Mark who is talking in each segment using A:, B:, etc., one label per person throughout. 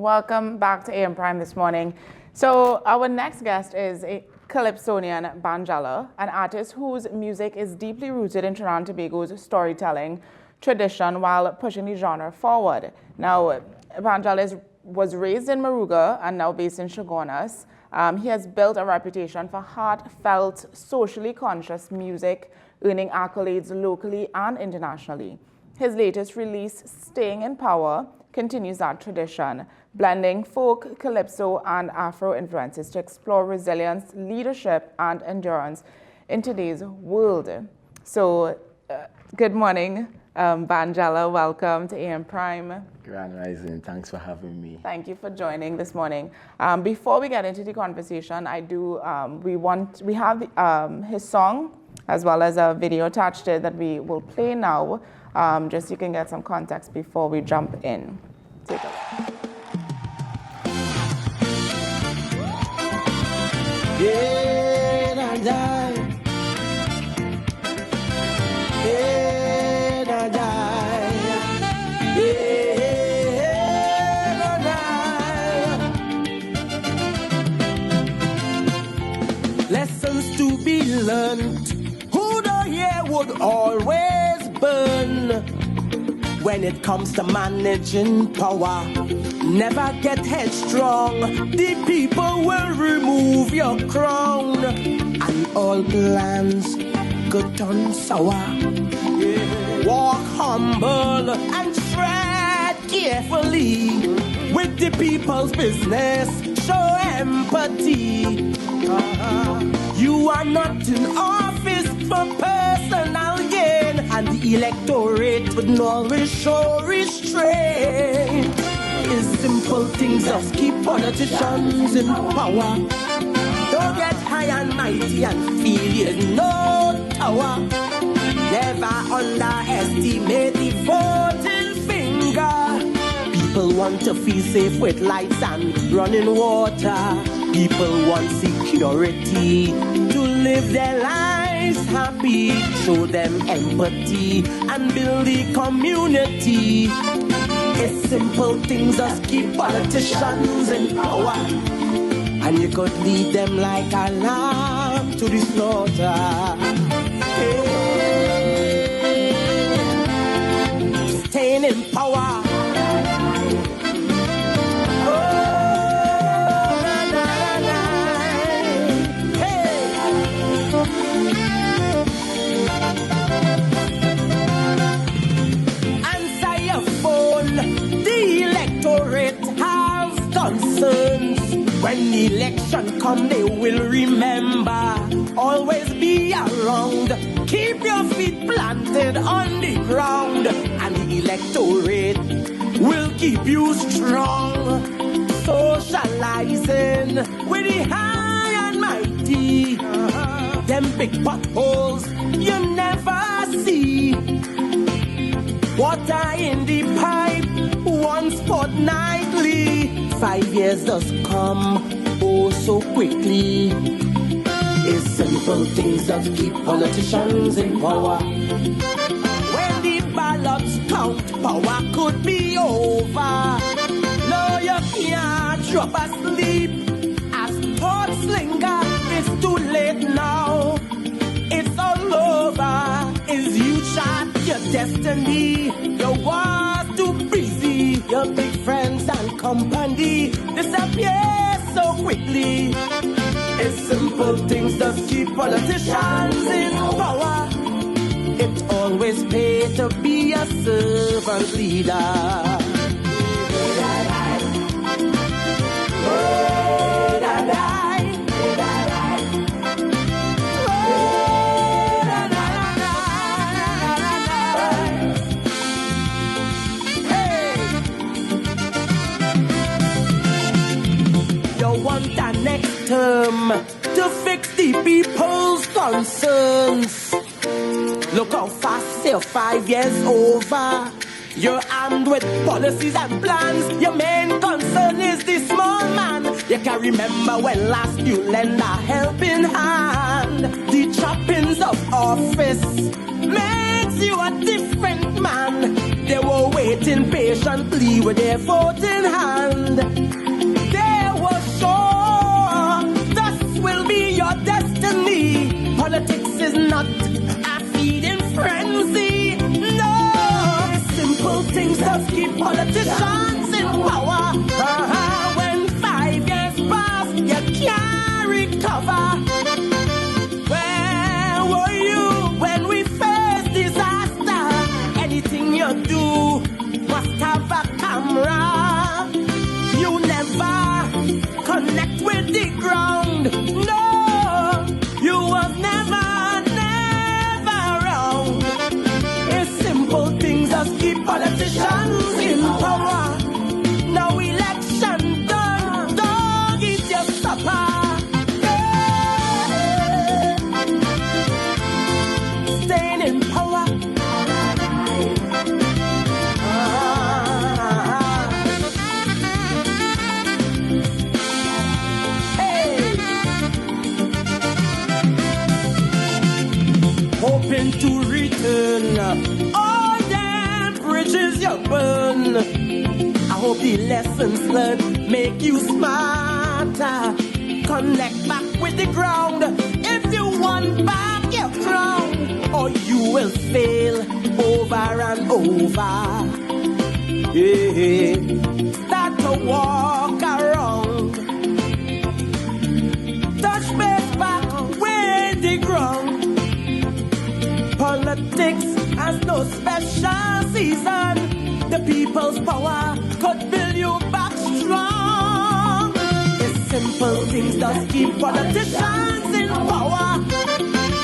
A: Welcome back to AM Prime this morning. So our next guest is a Calypsonian Banjela, an artist whose music is deeply rooted in Trinidad and Tobago's storytelling tradition while pushing the genre forward. Now, Banjela was raised in Moruga and now based in Chaguanas. He has built a reputation for heartfelt, socially conscious music, earning accolades locally and internationally. His latest release, Staying in Power, continues that tradition, blending folk, calypso, and Afro influences to explore resilience, leadership, and endurance in today's world. So, good morning, Banjela. Welcome to AM Prime.
B: Grand Rising, thanks for having me.
A: Thank you for joining this morning. Before we get into the conversation, we have his song as well as a video attached to it that we will play now, just so you can get some context before we jump in. Take a look.
C: Lessons to be learned. Who the hair would always burn. When it comes to managing power, never get headstrong. The people will remove your crown, and all plans go turn sour. Walk humble and tread carefully with the people's business. Show empathy. You are not in office for personal gain, and the electorate would always show restraint. It's simple things just keep politicians in power. Don't get high and mighty and feel there's no tower. Never underestimate the voting finger. People want to feel safe with lights and running water. People want security to live their lives happy. Show them empathy and build the community. It's simple things just keep politicians in power, and you could lead them like a lamb to the slaughter. Hey. Staying in power. When the election come, they will remember. Always be around. Keep your feet planted on the ground, and the electorate will keep you strong. Socializing with the high and mighty. Them big potholes you never see. Water in the pipe once fortnightly. 5 years does come, oh so quickly. It's simple things that keep politicians in power. When the ballots count, power could be over. No, you can't drop asleep as thought slinger. It's too late now. It's all over. Is you chart your destiny? Your war's too busy. Your big friends and company disappear so quickly. It's simple things that keep politicians in power. It always pays to be a servant leader. Next term to fix the people's concerns. Look how fast your 5 years over. You're armed with policies and plans. Your main concern is the small man. You can remember when last you lent a helping hand. The trappings of office makes you a different man. They were waiting patiently we were there 14 hand. They were sure this will be your destiny. Politics is not a feeding frenzy. No, simple things just keep politicians in power. When 5 years pass, you can't recover. Where were you when we faced disaster? Anything you do must have a camera. You never connect with the ground. No, you was never wrong. It's simple things that keep politicians in power. Now election done, dog eat your supper. Staying in power. Hoping to return all them bridges you burn. I hope the lessons learned make you smarter. Connect back with the ground if you want back your crown, or you will fail over and over. Yeah. Start to walk around. Touch base back with the ground. Politics has no special season. The people's power could build you back strong. It's simple things that keep politicians in power.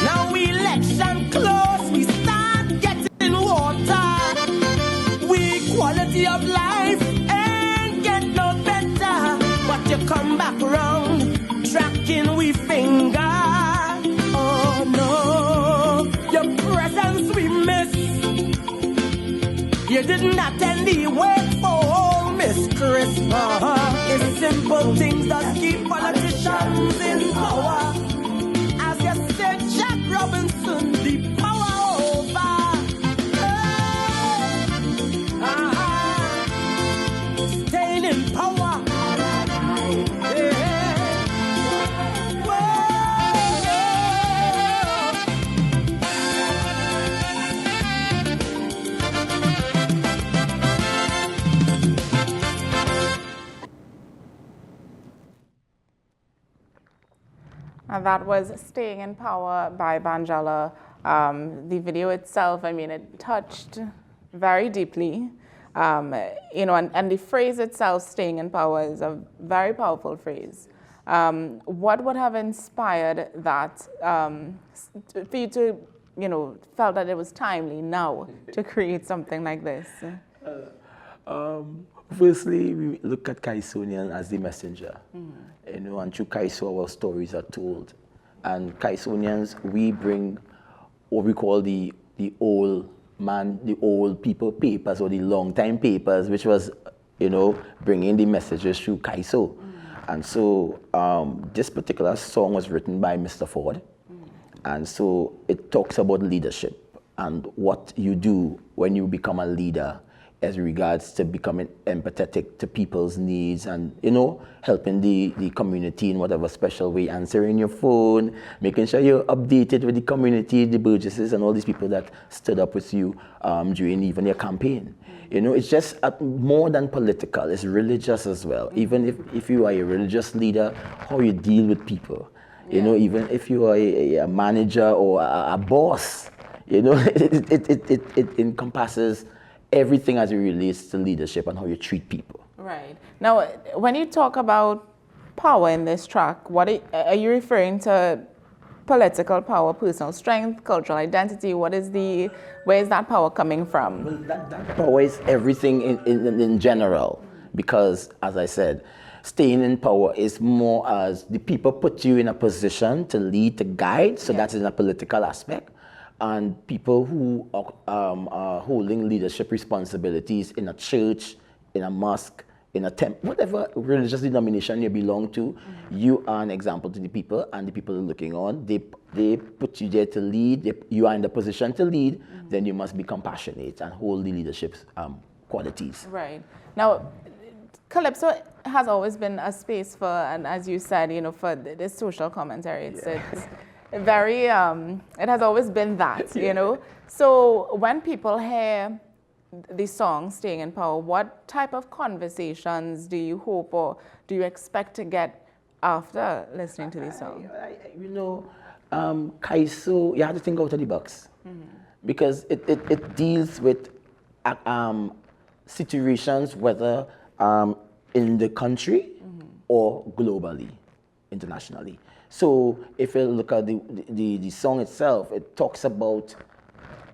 C: Now election close, we start getting water. We quality of life ain't get no better. But you come back round, tracking we finger. Oh no, your presence we miss. You didn't attend the wake for old Miss Chris. It's simple things that keep politicians in power. As you said, Jack Robinson, the power over. Staying in power.
A: And that was Staying in Power by Banjela. The video itself, I mean, it touched very deeply. And the phrase itself, staying in power, is a very powerful phrase. What would have inspired that for you to, felt that it was timely now to create something like this?
B: Firstly, we look at Calypsonian as the messenger. And through Calypso, our stories are told. And Calypsonians, we bring what we call the old people papers, or the long time papers, which was, bringing the messages through Calypso. And so this particular song was written by Mr. Ford. And so it talks about leadership and what you do when you become a leader as regards to becoming empathetic to people's needs and, helping the community in whatever special way, answering your phone, making sure you're updated with the community, the Burgesses, and all these people that stood up with you during even your campaign. It's just more than political, it's religious as well. Even if you are a religious leader, how you deal with people. Even if you are a manager or a boss, it encompasses everything as it relates to leadership and how you treat people.
A: Right. Now, when you talk about power in this track, what are you referring to? Political power, personal strength, cultural identity? Where is that power coming from?
B: Well, that power is everything in general, because, as I said, staying in power is more as the people put you in a position to lead, to guide, so that's in a political aspect. And people who are holding leadership responsibilities in a church, in a mosque, in a temple, whatever religious denomination you belong to, you are an example to the people, and the people are looking on. They put you there to lead. You are in the position to lead, then you must be compassionate and hold the leadership qualities.
A: Right. Now, Calypso has always been a space for, and as you said, for this social commentary. It's very, it has always been that, So when people hear the song Staying in Power, what type of conversations do you hope or do you expect to get after listening to this song?
B: Calypso, you have to think out of the box. Because it deals with situations, whether in the country or globally, internationally. So if you look at the song itself, it talks about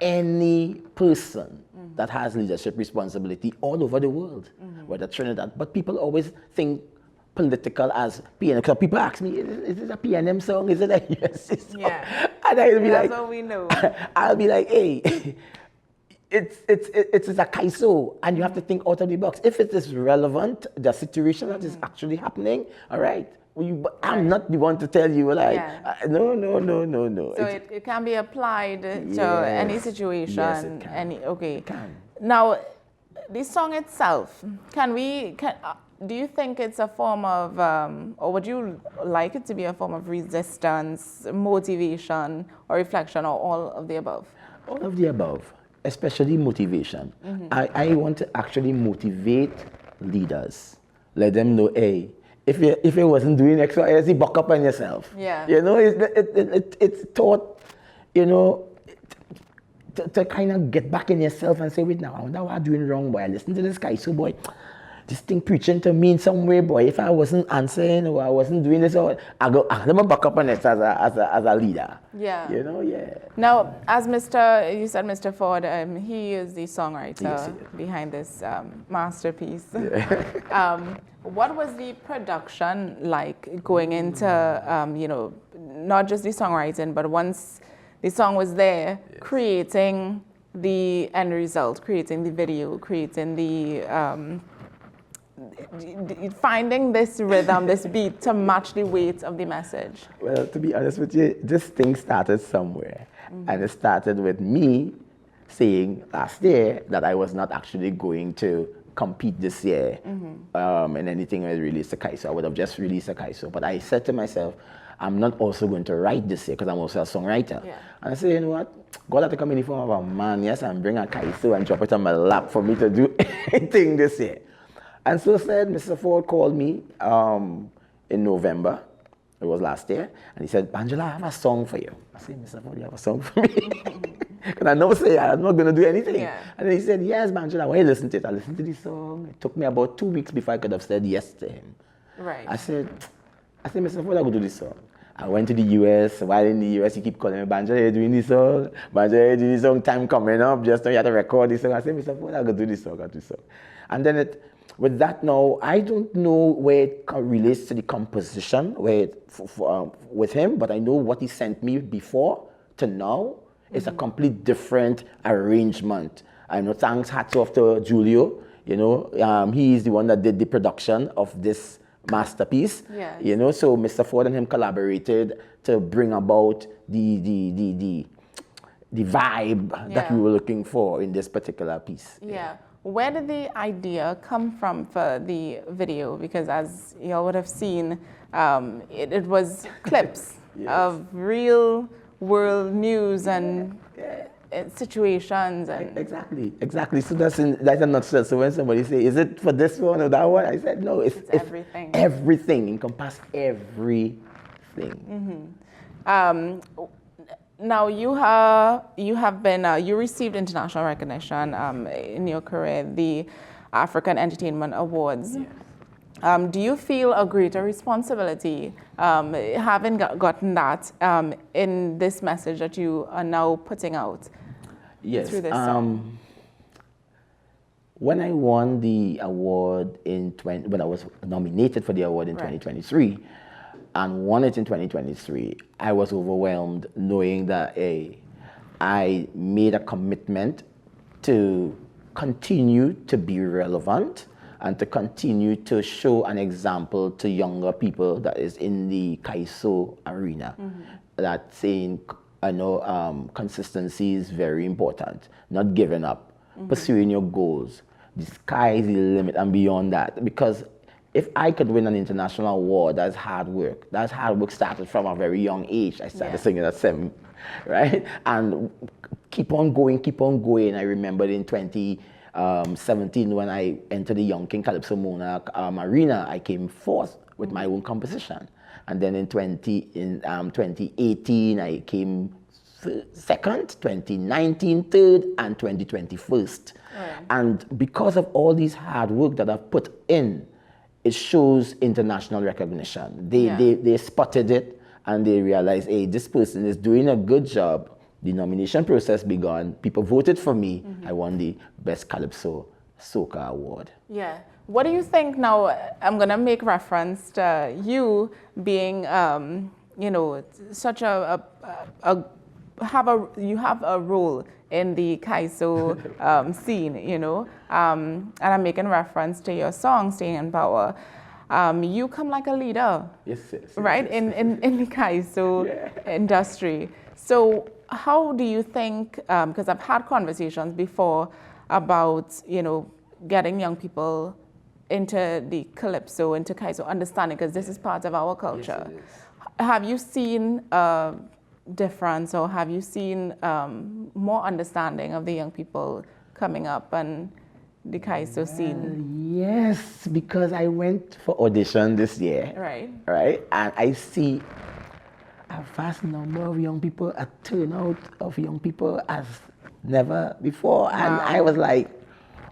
B: any person that has leadership responsibility all over the world, whether Trinidad. But people always think political as PNM. So people ask me, is it a PNM song? Is it a USC song?
A: Yeah.
B: And I'll be
A: That's
B: like,
A: what we know.
B: I'll be like, hey, it's a Calypso, and you have to think out of the box. If it is relevant, the situation that is actually happening, all right. I'm not the one to tell you, like, no.
A: So it can be applied to any situation.
B: Yes, it can.
A: It
B: can.
A: Now, the song itself, do you think it's a form of, or would you like it to be a form of resistance, motivation, or reflection, or all of the above?
B: All of the above, especially motivation. I want to actually motivate leaders. Let them know, hey, if you wasn't doing X, Y, Z, buck up on yourself.
A: Yeah.
B: It's taught, to kind of get back in yourself and say, wait now, I wonder what I'm doing wrong, boy. I listen to this guy, so boy, this thing preaching to me in some way, boy. If I wasn't answering or I wasn't doing this, I go, let me back up on it as a leader.
A: Yeah.
B: Now,
A: as you said, Mr. Ford, he is the songwriter behind this masterpiece. Yeah. What was the production like going into, not just the songwriting, but once the song was there, creating the end result, creating the video, creating the finding this rhythm, this beat to match the weight of the message?
B: Well, to be honest with you, this thing started somewhere. And it started with me saying last year that I was not actually going to compete this year in anything I released a Calypso. I would have just released a Calypso. But I said to myself, I'm not also going to write this year because I'm also a songwriter. Yeah. And I said, you know what? God had to come in the form of a man, yes, and bring a Calypso and drop it on my lap for me to do anything this year. And so said, Mr. Ford called me in November. It was last year. And he said, Banjela, I have a song for you. I said, Mr. Ford, you have a song for me? Because I never say I'm not going to do anything. Yeah. And then he said, yes, Banjela, when you listen to it, I listened to the song. It took me about 2 weeks before I could have said yes to him.
A: Right.
B: I said, Mr. Ford, I'm going to do this song. I went to the US. While in the US, he keep calling me, Banjela, you're doing this song. Banjela, you're doing this song. Time coming up. Just now you have to record this song. I said, Mr. Ford, I'm going to do this song. And then with that now, I don't know where it relates to the composition with him, but I know what he sent me before to now. It's a complete different arrangement. I know, thanks, hats off to Julio. He is the one that did the production of this masterpiece. Yes. So Mr. Ford and him collaborated to bring about the vibe that we were looking for in this particular piece.
A: Yeah. Where did the idea come from for the video? Because as you all would have seen, it was clips of real world news and situations. And
B: Exactly. So that's a nutshell. So when somebody say, is it for this one or that one? I said, no, it's
A: everything.
B: Everything, encompass everything.
A: Now you received international recognition in your career, the African Entertainment Awards. Yes. Do you feel a greater responsibility having gotten that in this message that you are now putting out?
B: Yes.
A: Through this song?
B: When I won the award when I was nominated for the award in 2023. And won it in 2023, I was overwhelmed knowing that I made a commitment to continue to be relevant and to continue to show an example to younger people that is in the Calypso arena. That saying, consistency is very important, not giving up, pursuing your goals. the sky is the limit and beyond that. Because if I could win an international award, that's hard work. That's hard work started from a very young age. I started singing at 7, right? And keep on going, keep on going. I remember in 2017 when I entered the Young King Calypso Monarch Arena, I came 4th with my own composition. And then in 2018, I came 2nd, 2019 3rd, and 2020 1st. Right. And because of all these hard work that I've put in, it shows international recognition. They spotted it and they realized, hey, this person is doing a good job. The nomination process began. People voted for me. I won the Best Calypso Soca Award.
A: Yeah. What do you think now? I'm going to make reference to you being, such you have a role in the Calypso scene, and I'm making reference to your song, Staying in Power. You come like a leader, right, in the Calypso industry. So how do you think, because I've had conversations before about, getting young people into the Calypso, into Calypso, understanding, because this is part of our culture.
B: Yes, it is.
A: Have you seen difference, or have you seen more understanding of the young people coming up and the Calypso scene?
B: Yes, because I went for audition this year. Right, and I see a vast number of young people, a turnout of young people as never before. And I was like,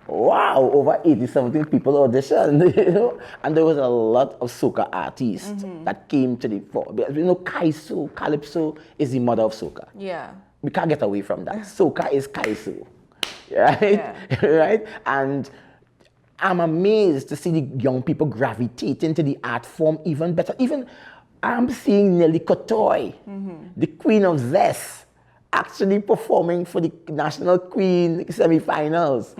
B: wow, over 80-something people auditioned, and there was a lot of soca artists that came to the fore. Calypso is the mother of soca.
A: Yeah.
B: We can't get away from that. Soca is Calypso, right? Right? And I'm amazed to see the young people gravitate into the art form even better. Even I'm seeing Nelly Kotoy, the Queen of Zest, actually performing for the National Queen semi-finals.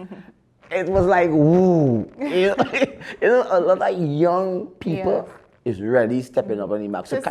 B: It was like, woo. A lot of young people is really stepping up on the mark. So
A: it's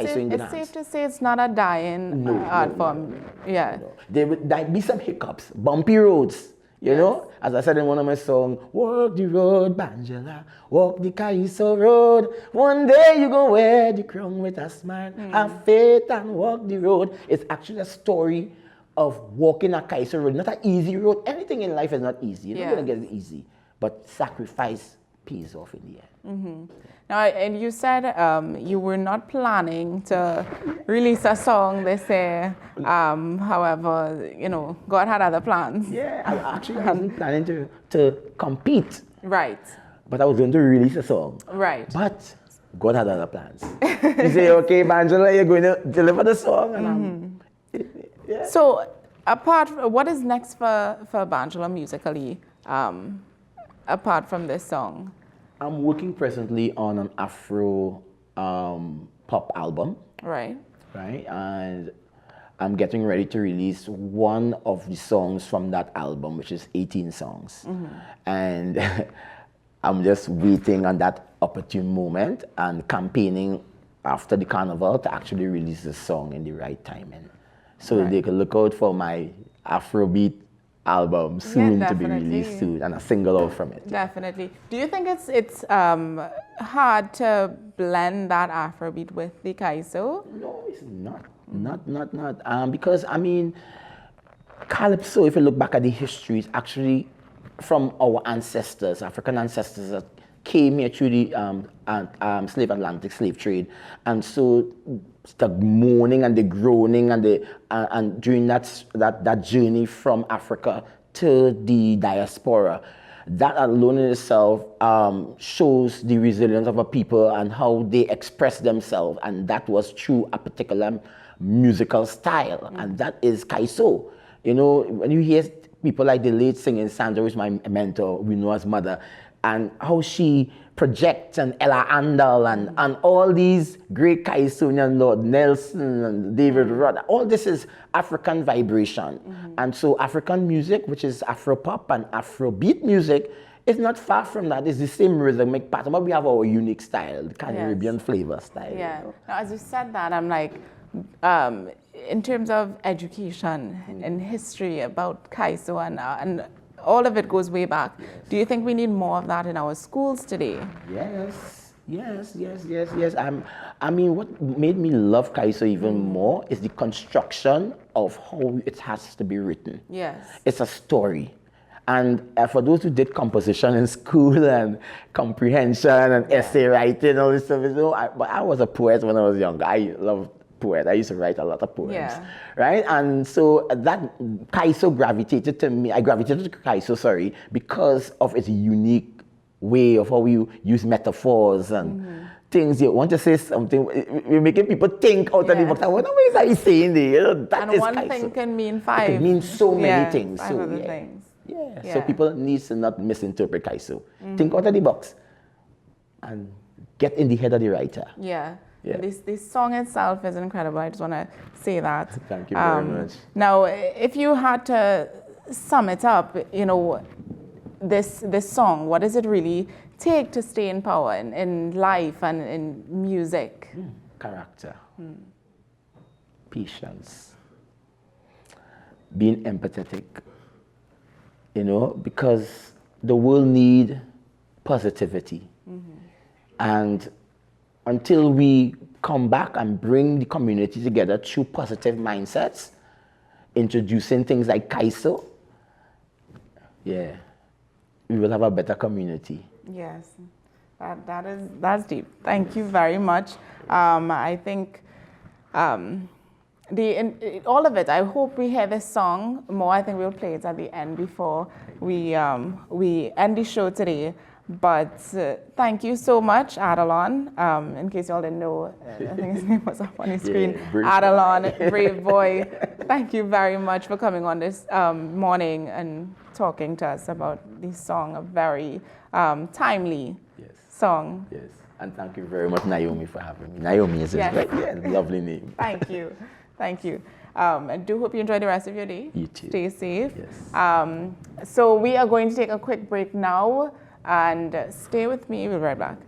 A: safe to say it's not a dying art form. No.
B: There would be some hiccups, bumpy roads. As I said in one of my songs, walk the road, Banjela, walk the Calypso road. One day you go wear the crown with a smile, have faith and walk the road. It's actually a story of walking a Calypso road, not an easy road. Anything in life is not easy. You're not going to get it easy. But sacrifice pays off in the end.
A: Now, and you said you were not planning to release a song this year. However, God had other plans.
B: Yeah, I actually wasn't planning to compete.
A: Right.
B: But I was going to release a song.
A: Right.
B: But God had other plans. He said, okay, Banjela, you're going to deliver the song. And
A: So, what is next for Banjela musically, apart from this song?
B: I'm working presently on an Afro pop album.
A: Right.
B: And I'm getting ready to release one of the songs from that album, which is 18 songs. And I'm just waiting on that opportune moment and campaigning after the carnival to actually release the song in the right timing. So they can look out for my Afrobeat album soon to be released soon, and a single out from it.
A: Definitely. Do you think it's hard to blend that Afrobeat with the Calypso?
B: No, it's not. Not. Because, Calypso, if you look back at the history, is actually from our ancestors, African ancestors that came here through the Atlantic slave trade. And so the moaning and the groaning and during that journey from Africa to the diaspora, that alone in itself shows the resilience of a people and how they express themselves, and that was through a particular musical style, and that is Calypso. When you hear people like the late singing Sandra, who's my mentor, we know as mother, and how she projects, and Ella Andal and all these great Calypsonian, Lord Nelson and David Rudd, all this is African vibration. And so African music, which is Afro-pop and Afrobeat music, is not far from that. It's the same rhythmic pattern, but we have our unique style, the Caribbean flavor style.
A: Yeah. Now, as you said that, I'm like, in terms of education and history about Calypso and all of it goes way back. Do you think we need more of that in our schools today?
B: Yes. I mean, what made me love Calypso even more is the construction of how it has to be written.
A: Yes.
B: It's a story. And for those who did composition in school and comprehension and essay writing and all this stuff, but I was a poet when I was younger. I loved poet. I used to write a lot of poems, right? And so that Calypso gravitated to me. I gravitated to Calypso, because of its unique way of how you use metaphors and things. You want to say something, we're making people think out of the box. What are you saying there? That
A: and one
B: Calypso.
A: thing can mean five.
B: It can mean so many things.
A: Five other things.
B: So people need to not misinterpret Calypso. Think out of the box and get in the head of the writer.
A: Yeah. This song itself is incredible. I just want to say that.
B: Thank you very much.
A: Now, if you had to sum it up, this song, what does it really take to stay in power in life and in music?
B: Character, patience, being empathetic, because the world needs positivity. And until we come back and bring the community together through positive mindsets, introducing things like Calypso, we will have a better community.
A: Yes, that's deep. Thank you very much. I think all of it. I hope we hear this song more. I think we'll play it at the end before we end the show today. But thank you so much, Adalon. In case y'all didn't know, I think his name was up on the screen. Adalon, brave boy. Thank you very much for coming on this morning and talking to us about this song, a very timely song.
B: Yes, and thank you very much, Naomi, for having me. Naomi is a lovely name.
A: Thank you. Thank you. I do hope you enjoy the rest of your day.
B: You too.
A: Stay safe.
B: Yes.
A: So we are going to take a quick break now. And stay with me, we'll be right back.